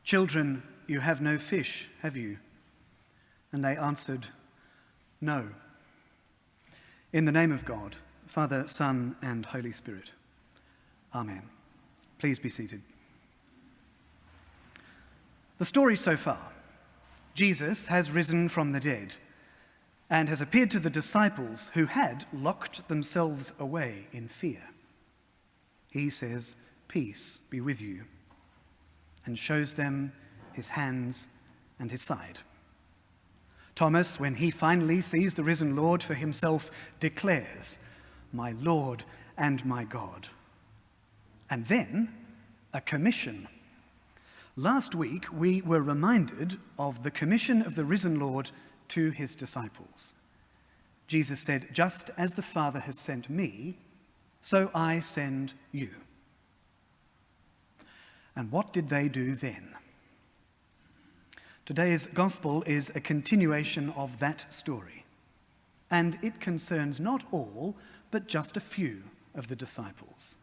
"Children, you have no fish, have you?" And they answered, "No." In the name of God, Father, Son, and Holy Spirit. Amen. Please be seated. The story so far. Jesus has risen from the dead and has appeared to the disciples who had locked themselves away in fear. He says, "Peace be with you," and shows them his hands and his side. Thomas, when he finally sees the risen Lord for himself, declares, "My Lord and my God." And then a commission. Last week, we were reminded of the commission of the risen Lord to his disciples. Jesus said, "Just as the Father has sent me, so I send you." And what did they do then? Today's gospel is a continuation of that story, and it concerns not all, but just a few of the disciples.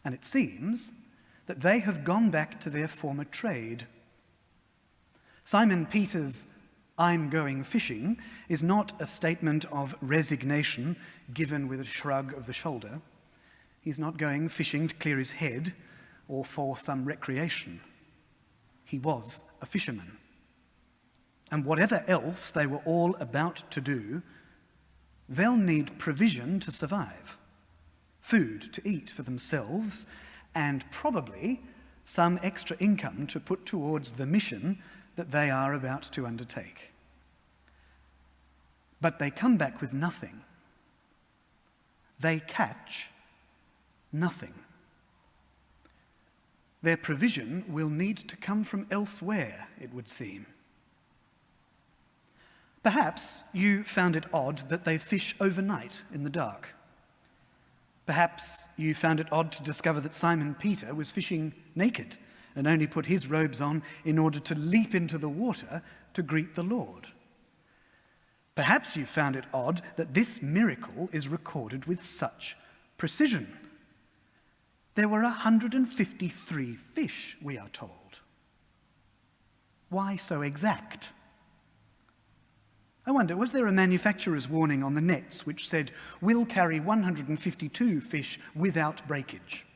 And it seems that they have gone back to their former trade. Simon Peter's "I'm going fishing" is not a statement of resignation given with a shrug of the shoulder. He's not going fishing to clear his head or for some recreation. He was a fisherman. And whatever else they were all about to do, they'll need provision to survive, food to eat for themselves, and probably some extra income to put towards the mission that they are about to undertake. But they come back with nothing. They catch nothing. Their provision will need to come from elsewhere, it would seem. Perhaps you found it odd that they fish overnight in the dark. Perhaps you found it odd to discover that Simon Peter was fishing naked and only put his robes on in order to leap into the water to greet the Lord. Perhaps you found it odd that this miracle is recorded with such precision. There were 153 fish, we are told. Why so exact? I wonder, was there a manufacturer's warning on the nets which said, "We'll carry 152 fish without breakage"?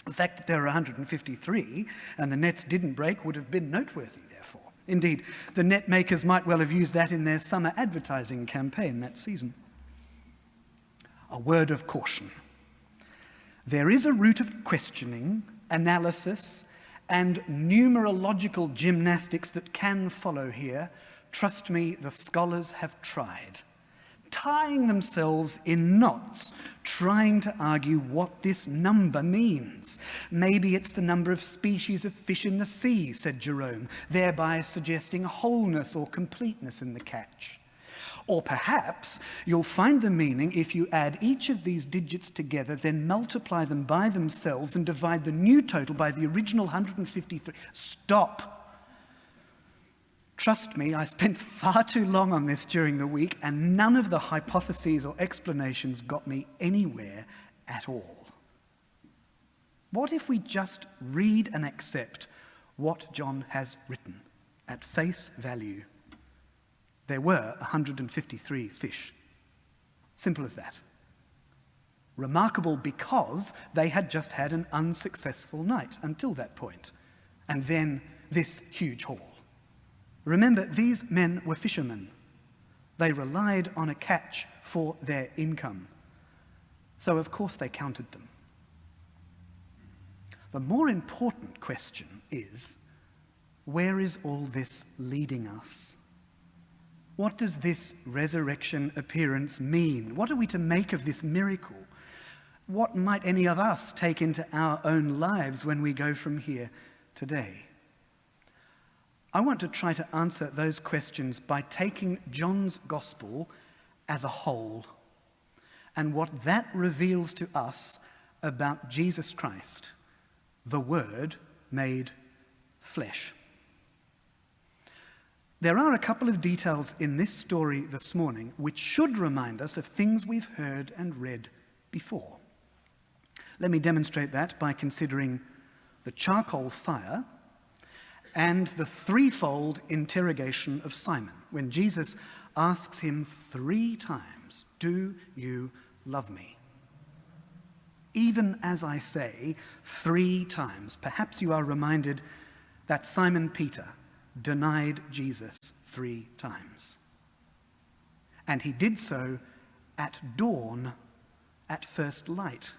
The fact that there are 153 and the nets didn't break would have been noteworthy, therefore. Indeed, the net makers might well have used that in their summer advertising campaign that season. A word of caution. There is a route of questioning, analysis, and numerological gymnastics that can follow here. Trust me, the scholars have tried, tying themselves in knots, trying to argue what this number means. Maybe it's the number of species of fish in the sea, said Jerome, thereby suggesting wholeness or completeness in the catch. Or perhaps you'll find the meaning if you add each of these digits together, then multiply them by themselves and divide the new total by the original 153. Stop. Trust me, I spent far too long on this during the week, and none of the hypotheses or explanations got me anywhere at all. What if we just read and accept what John has written at face value? There were 153 fish. Simple as that. Remarkable because they had just had an unsuccessful night until that point, and then this huge haul. Remember, these men were fishermen. They relied on a catch for their income. So, of course, they counted them. The more important question is, where is all this leading us? What does this resurrection appearance mean? What are we to make of this miracle? What might any of us take into our own lives when we go from here today? I want to try to answer those questions by taking John's gospel as a whole and what that reveals to us about Jesus Christ, the Word made flesh. There are a couple of details in this story this morning which should remind us of things we've heard and read before. Let me demonstrate that by considering the charcoal fire and the threefold interrogation of Simon, when Jesus asks him 3 times, "Do you love me?" Even as I say 3 times, perhaps you are reminded that Simon Peter denied Jesus 3 times. And he did so at dawn, at first light,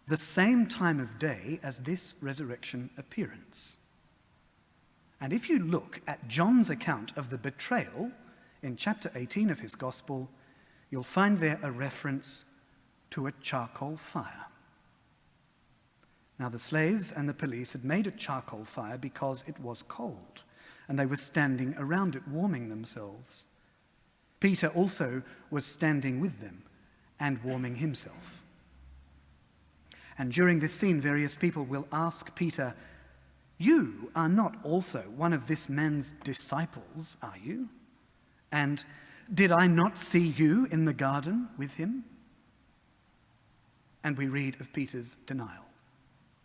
the same time of day as this resurrection appearance. And if you look at John's account of the betrayal in chapter 18 of his gospel, you'll find there a reference to a charcoal fire. Now the slaves and the police had made a charcoal fire because it was cold, and they were standing around it warming themselves. Peter also was standing with them and warming himself. And during this scene, various people will ask Peter, "You are not also one of this man's disciples, are you? And did I not see you in the garden with him?" And we read of Peter's denial.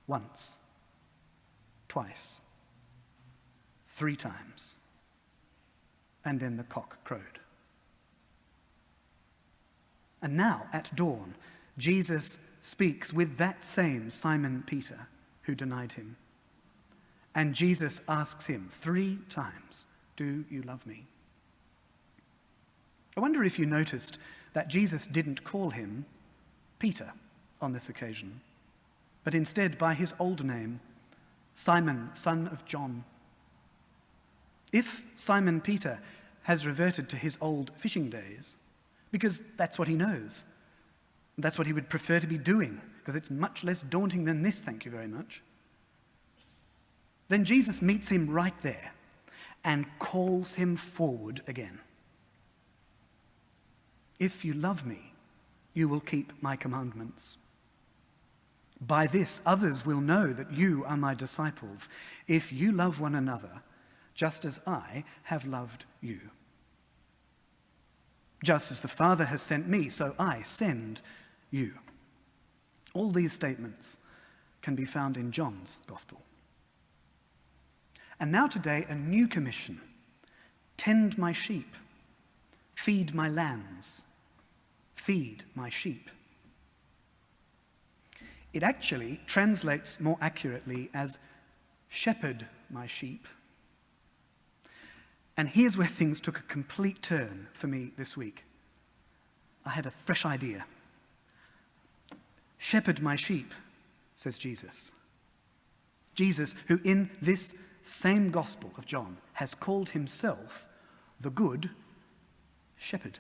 Once, twice, 3 times, and then the cock crowed. And now, at dawn, Jesus speaks with that same Simon Peter who denied him. And Jesus asks him 3 times, "Do you love me?" I wonder if you noticed that Jesus didn't call him Peter on this occasion, but instead by his old name, Simon, son of John. If Simon Peter has reverted to his old fishing days, because that's what he knows, that's what he would prefer to be doing, because it's much less daunting than this, thank you very much, then Jesus meets him right there and calls him forward again. "If you love me, you will keep my commandments. By this others will know that you are my disciples, if you love one another, just as I have loved you. Just as the Father has sent me, so I send you." All these statements can be found in John's Gospel. And now today, a new commission: tend my sheep, feed my lambs, feed my sheep. It actually translates more accurately as shepherd my sheep. And here's where things took a complete turn for me this week. I had a fresh idea. "Shepherd my sheep," says Jesus. Jesus, who in this same Gospel of John has called himself the Good Shepherd.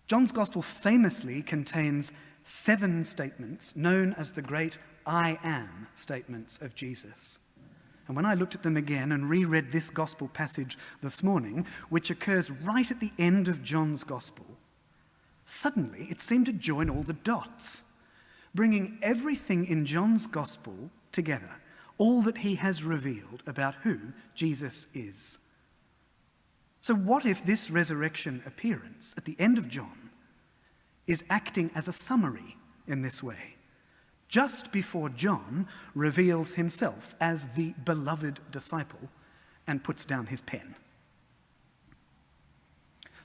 John's Gospel famously contains 7 statements known as the great I am statements of Jesus. And when I looked at them again and reread this Gospel passage this morning, which occurs right at the end of John's Gospel, suddenly it seemed to join all the dots, bringing everything in John's Gospel together, all that he has revealed about who Jesus is. So what if this resurrection appearance at the end of John is acting as a summary in this way, just before John reveals himself as the beloved disciple and puts down his pen?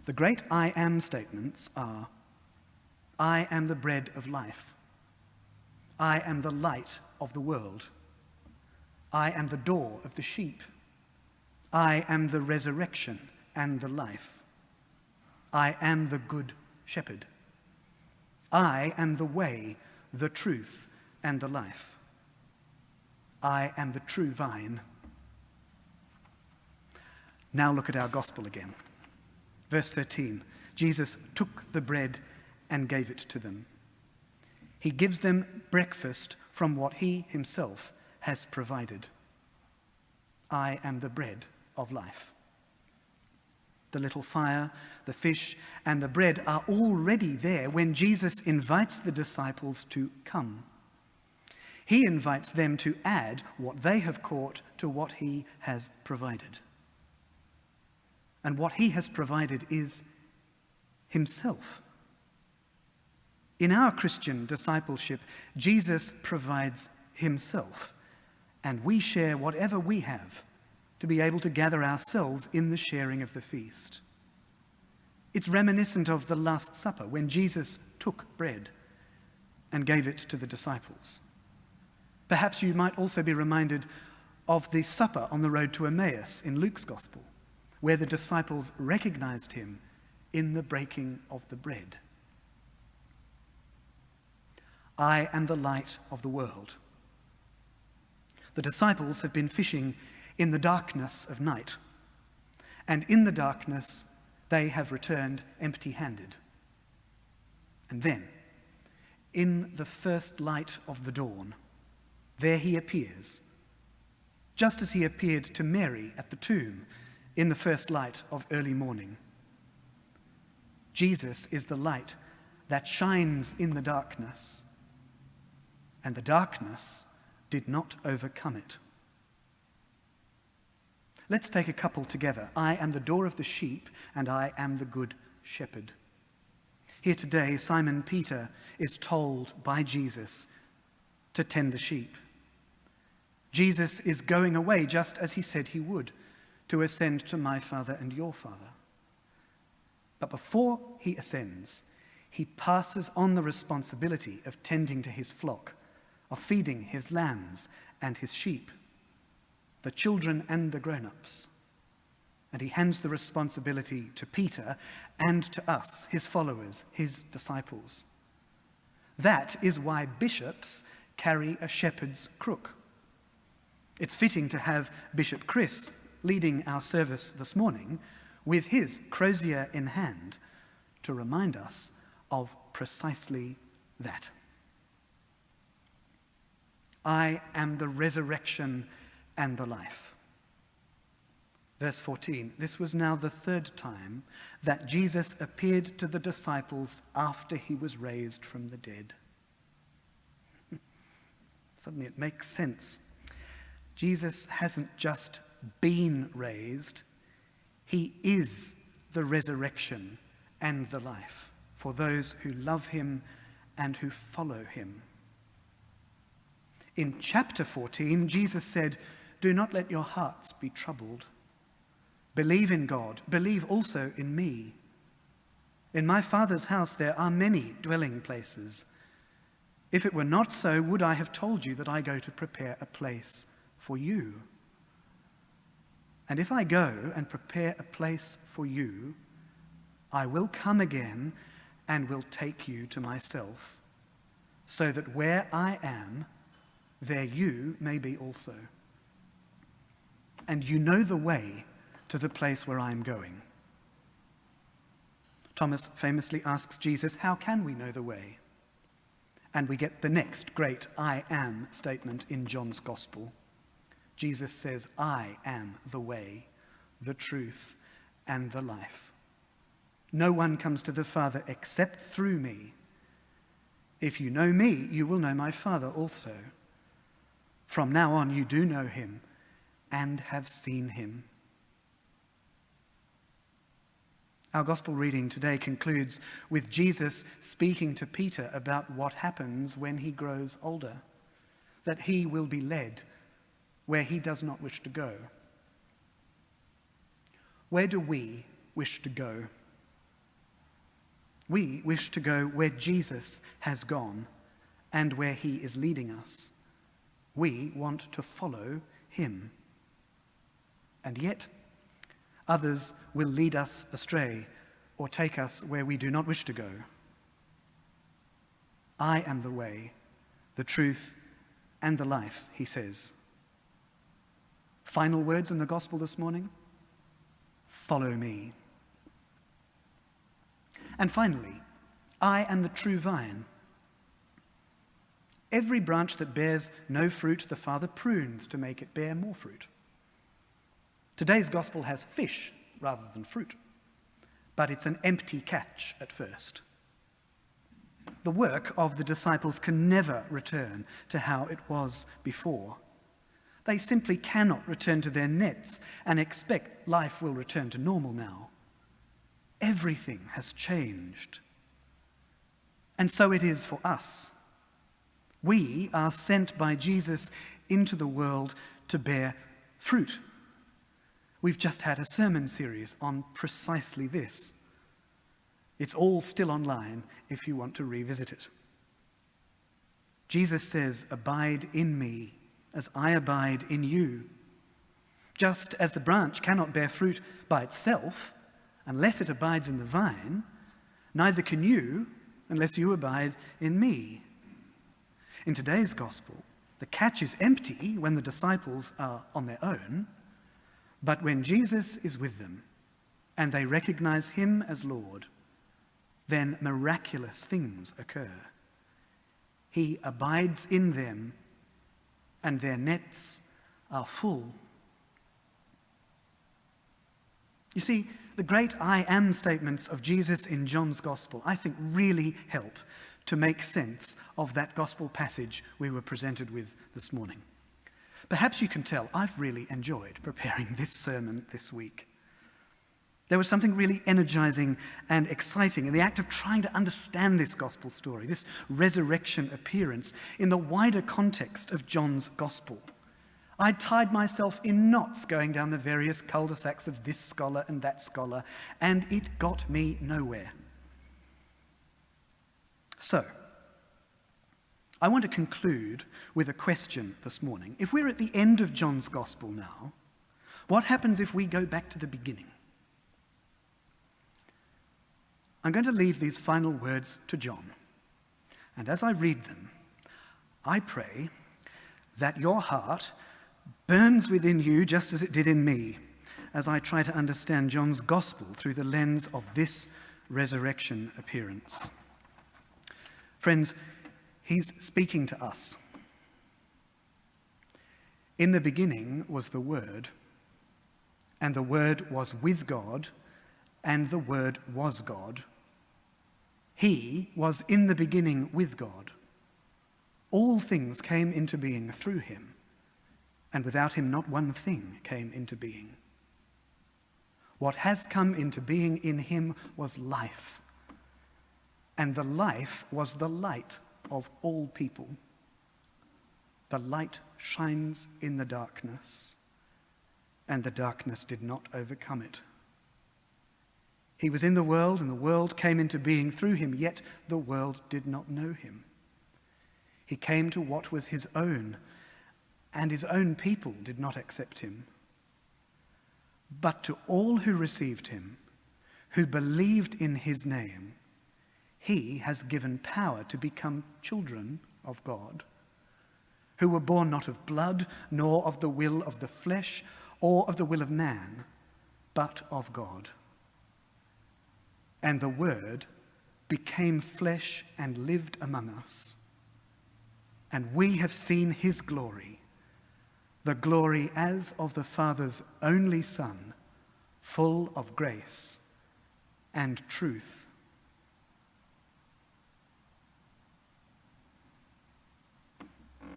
The great I am statements are: I am the bread of life. I am the light of the world. I am the door of the sheep. I am the resurrection and the life. I am the good shepherd. I am the way, the truth, and the life. I am the true vine. Now look at our gospel again. Verse 13, Jesus took the bread and gave it to them. He gives them breakfast from what he himself has provided. I am the bread of life. The little fire, the fish, and the bread are already there when Jesus invites the disciples to come. He invites them to add what they have caught to what he has provided. And what he has provided is himself. In our Christian discipleship, Jesus provides himself and we share whatever we have to be able to gather ourselves in the sharing of the feast. It's reminiscent of the Last Supper, when Jesus took bread and gave it to the disciples. Perhaps you might also be reminded of the supper on the road to Emmaus in Luke's Gospel, where the disciples recognized him in the breaking of the bread. I am the light of the world. The disciples have been fishing in the darkness of night, and in the darkness they have returned empty-handed. And then, in the first light of the dawn, there he appears, just as he appeared to Mary at the tomb in the first light of early morning. Jesus is the light that shines in the darkness, and the darkness did not overcome it. Let's take a couple together. I am the door of the sheep, and I am the good shepherd. Here today, Simon Peter is told by Jesus to tend the sheep. Jesus is going away just as he said he would, to ascend to my Father and your Father. But before he ascends, he passes on the responsibility of tending to his flock, of feeding his lambs and his sheep, the children and the grown-ups. And he hands the responsibility to Peter and to us, his followers, his disciples. That is why bishops carry a shepherd's crook. It's fitting to have Bishop Chris leading our service this morning with his crozier in hand to remind us of precisely that. I am the resurrection and the life. Verse 14, this was now the third time that Jesus appeared to the disciples after he was raised from the dead. Suddenly it makes sense. Jesus hasn't just been raised, he is the resurrection and the life for those who love him and who follow him. In chapter 14, Jesus said, "Do not let your hearts be troubled. Believe in God, believe also in me. In my Father's house there are many dwelling places. If it were not so, would I have told you that I go to prepare a place for you? And if I go and prepare a place for you, I will come again and will take you to myself, so that where I am, there you may be also. And you know the way to the place where I am going." Thomas famously asks Jesus, "How can we know the way?" And we get the next great I am statement in John's Gospel. Jesus says, "I am the way, the truth, and the life. No one comes to the Father except through me. If you know me, you will know my Father also. From now on, you do know him and have seen him." Our gospel reading today concludes with Jesus speaking to Peter about what happens when he grows older, that he will be led where he does not wish to go. Where do we wish to go? We wish to go where Jesus has gone and where he is leading us. We want to follow him. And yet, others will lead us astray or take us where we do not wish to go. I am the way, the truth, and the life, he says. Final words in the gospel this morning: follow me. And finally, I am the true vine. Every branch that bears no fruit, the Father prunes to make it bear more fruit. Today's gospel has fish rather than fruit, but it's an empty catch at first. The work of the disciples can never return to how it was before. They simply cannot return to their nets and expect life will return to normal now. Everything has changed. And so it is for us. We are sent by Jesus into the world to bear fruit. We've just had a sermon series on precisely this. It's all still online if you want to revisit it. Jesus says, "Abide in me as I abide in you." Just as the branch cannot bear fruit by itself unless it abides in the vine, neither can you unless you abide in me. In today's gospel, the catch is empty when the disciples are on their own, but when Jesus is with them and they recognize him as Lord, then miraculous things occur. He abides in them and their nets are full. You see, the great I am statements of Jesus in John's gospel, I think, really help to make sense of that gospel passage we were presented with this morning. Perhaps you can tell I've really enjoyed preparing this sermon this week. There was something really energizing and exciting in the act of trying to understand this gospel story, this resurrection appearance, in the wider context of John's gospel. I tied myself in knots going down the various cul-de-sacs of this scholar and that scholar, and it got me nowhere. So, I want to conclude with a question this morning. If we're at the end of John's gospel now, what happens if we go back to the beginning? I'm going to leave these final words to John, and as I read them, I pray that your heart burns within you just as it did in me, as I try to understand John's gospel through the lens of this resurrection appearance. Friends, he's speaking to us. In the beginning was the Word, and the Word was with God, and the Word was God. He was in the beginning with God. All things came into being through him, and without him not one thing came into being. What has come into being in him was life, and the life was the light of all people. The light shines in the darkness, and the darkness did not overcome it. He was in the world, and the world came into being through him, yet the world did not know him. He came to what was his own, and his own people did not accept him. But to all who received him, who believed in his name, he has given power to become children of God, who were born not of blood, nor of the will of the flesh, or of the will of man, but of God. And the Word became flesh and lived among us. And we have seen his glory, the glory as of the Father's only Son, full of grace and truth.